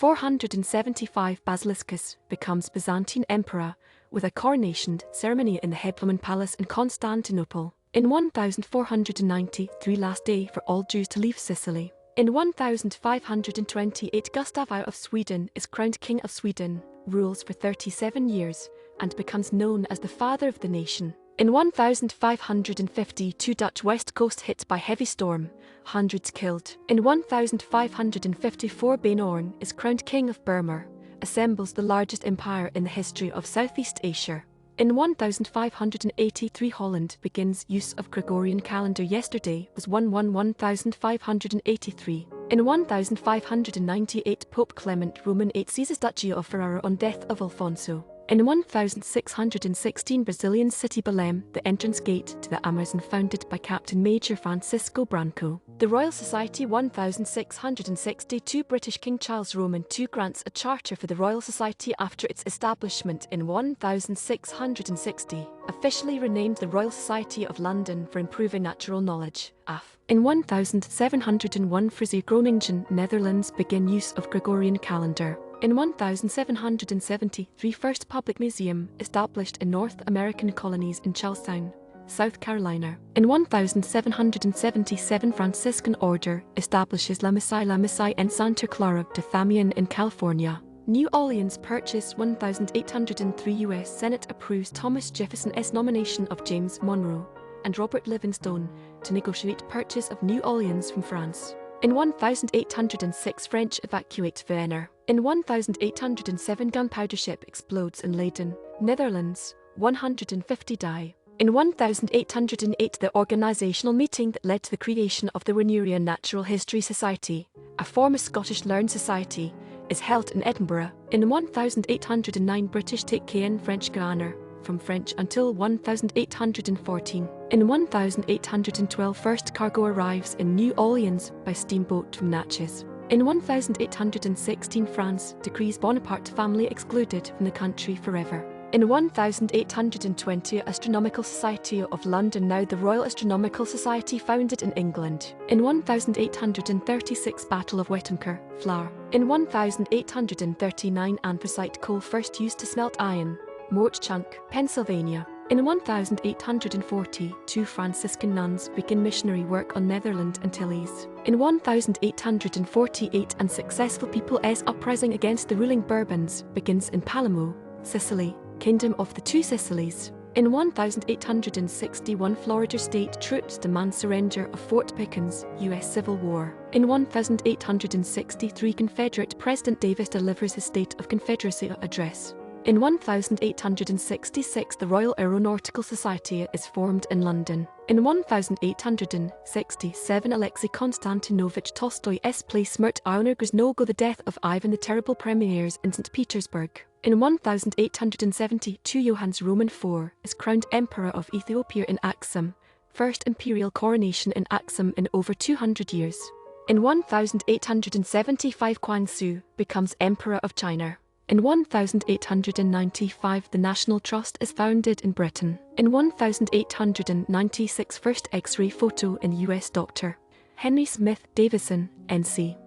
475 Basiliscus becomes Byzantine emperor with a coronation ceremony in the Hebdomon Palace in Constantinople. In 1493, last day for all Jews to leave Sicily. In 1528, Gustav II of Sweden is crowned King of Sweden, rules for 37 years, and becomes known as the father of the nation. In 1552, Dutch west coast hit by heavy storm, hundreds killed. In 1554, Banorn is crowned King of Burma, assembles the largest empire in the history of Southeast Asia. In 1583, Holland begins use of Gregorian calendar. Yesterday was 1583. In 1598, Pope Clement Roman VIII seizes Duchy of Ferrara on death of Alfonso. In 1616, Brazilian city Belém, the entrance gate to the Amazon, founded by Captain Major Francisco Branco. The Royal Society. 1662, British King Charles Roman II grants a charter for the Royal Society after its establishment in 1660, officially renamed the Royal Society of London for Improving Natural Knowledge, AF. In 1701, Friese Groningen, Netherlands begin use of Gregorian calendar. In 1773, first public museum established in North American colonies in Charlestown, South Carolina. In 1777, Franciscan order establishes La Misa en Santa Clara de Thamian in California. New Orleans Purchase. 1803, U.S. Senate approves Thomas Jefferson's nomination of James Monroe and Robert Livingstone to negotiate purchase of New Orleans from France. In 1806, French evacuate Vienna. In 1807, gunpowder ship explodes in Leiden, Netherlands, 150 die. In 1808, the organisational meeting that led to the creation of the Wernerian Natural History Society, a former Scottish learned society, is held in Edinburgh. In 1809, British take Cayenne French Guiana, from French until 1814. In 1812, first cargo arrives in New Orleans by steamboat from Natchez. In 1816, France decrees Bonaparte family excluded from the country forever. In 1820, Astronomical Society of London, now the Royal Astronomical Society, founded in England. In 1836, Battle of Wetumpka, Flour. In 1839, anthracite coal first used to smelt iron, Mort Chunk, Pennsylvania. In 1840, two Franciscan nuns begin missionary work on Netherland Antilles. In 1848, unsuccessful People's uprising against the ruling Bourbons begins in Palermo, Sicily, Kingdom of the Two Sicilies. In 1861, Florida state troops demand surrender of Fort Pickens, U.S. Civil War. In 1863, Confederate President Davis delivers his State of Confederacy address. In 1866, the Royal Aeronautical Society is formed in London. In 1867, Alexei Konstantinovich Tolstoy's play Smrt Iona Groznogo, the death of Ivan the Terrible, premieres in St. Petersburg. In 1872, Johannes Roman IV is crowned Emperor of Ethiopia in Aksum, first imperial coronation in Aksum in over 200 years. In 1875, Quan Su becomes Emperor of China. In 1895, the National Trust is founded in Britain. In 1896, first X-ray photo in U.S. Dr. Henry Smith Davison, N.C.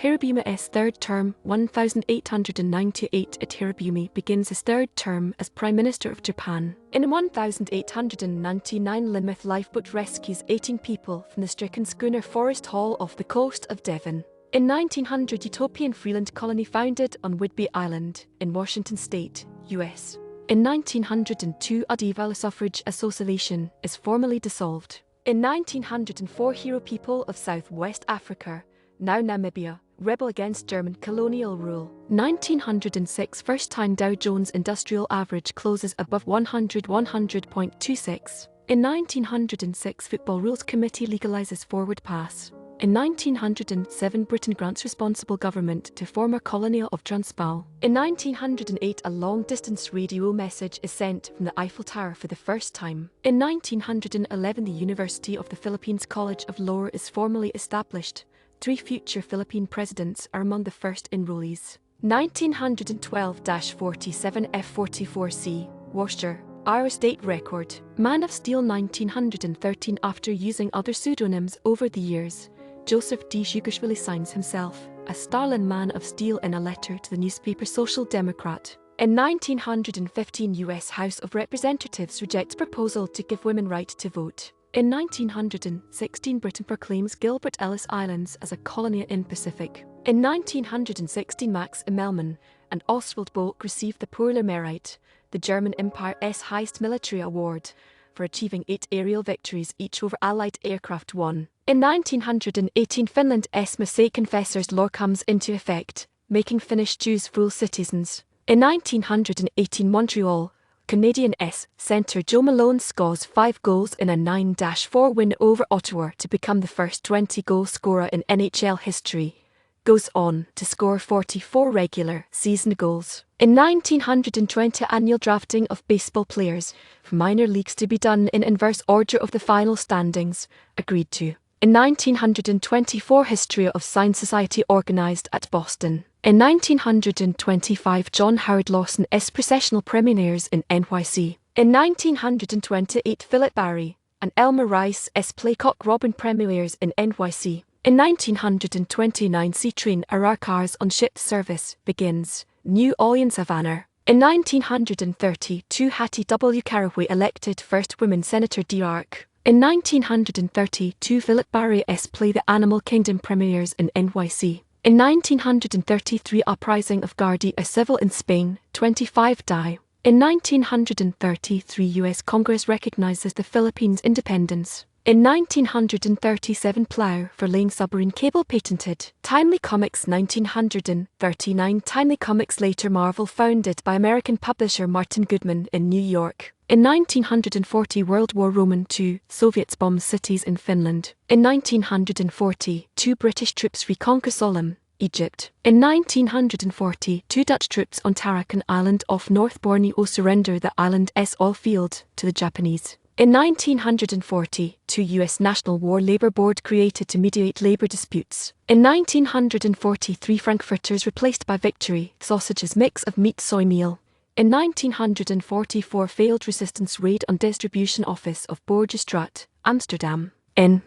Hirobumi's third term. 1898, Hirobumi begins his third term as Prime Minister of Japan. In 1899, Lynmouth lifeboat rescues 18 people from the stricken schooner Forest Hall off the coast of Devon. In 1900, Utopian Freeland colony founded on Whidbey Island, in Washington State, U.S. In 1902, Adivala Suffrage Association is formally dissolved. In 1904, Hero people of Southwest Africa, now Namibia, rebel against German colonial rule. 1906, first-time Dow Jones Industrial Average closes above 100.26. In 1906, Football Rules Committee legalizes forward pass. In 1907, Britain grants responsible government to former colony of Transvaal. In 1908, a long-distance radio message is sent from the Eiffel Tower for the first time. In 1911, the University of the Philippines College of Law is formally established. 3 future Philippine presidents are among the first enrollees. 1912-47 F-44C, Worcester, Iowa State record. Man of Steel 1913. After using other pseudonyms over the years, Joseph D. Zukashvili signs himself. a Stalin man of steel in a letter to the newspaper Social Democrat. In 1915, U.S. House of Representatives rejects proposal to give women right to vote. In 1916, Britain proclaims Gilbert Ellis Islands as a colony in Pacific. In 1916, Max Immelmann and Oswald Bohlke received the Pour le Mérite, the German Empire's highest military award, for achieving 8 aerial victories each over Allied aircraft one. In 1918, Finland's Mosaic Confessors Law comes into effect, making Finnish Jews full citizens. In 1918, Montreal, Canadian centre Joe Malone scores 5 goals in a 9-4 win over Ottawa to become the first 20-goal scorer in NHL history. Goes on to score 44 regular season goals. In 1920, annual drafting of baseball players from minor leagues to be done in inverse order of the final standings, agreed to. In 1924, History of Science Society organized at Boston. In 1925, John Howard Lawson's processional premieres in NYC. In 1928, Philip Barry and Elmer Rice's play Cock Robin premieres in NYC. In 1929, Sea-Train Arar cars on ship service begins, New Orleans, Havana. In 1932, Hattie W. Caraway elected first woman Senator d'Arc. In 1932, Philip Barry's play The Animal Kingdom premieres in NYC. In 1933, uprising of Guardia Civil in Spain, 25 die. In 1933, U.S. Congress recognizes the Philippines' independence. In 1937, plow for laying submarine cable patented. Timely Comics 1939, Timely Comics, later Marvel, founded by American publisher Martin Goodman in New York. In 1940, World War II, Soviets bomb cities in Finland. In 1940, 2 British troops reconquer Sollum, Egypt. In 1940, 2 Dutch troops on Tarakan Island off North Borneo surrender the island's oil field to the Japanese. In 1940, 2 U.S. National War Labor Board created to mediate labor disputes. In 1943, Frankfurters replaced by Victory sausages, mix of meat soy meal. In 1944, failed resistance raid on distribution office of Borgerstraat, Amsterdam. In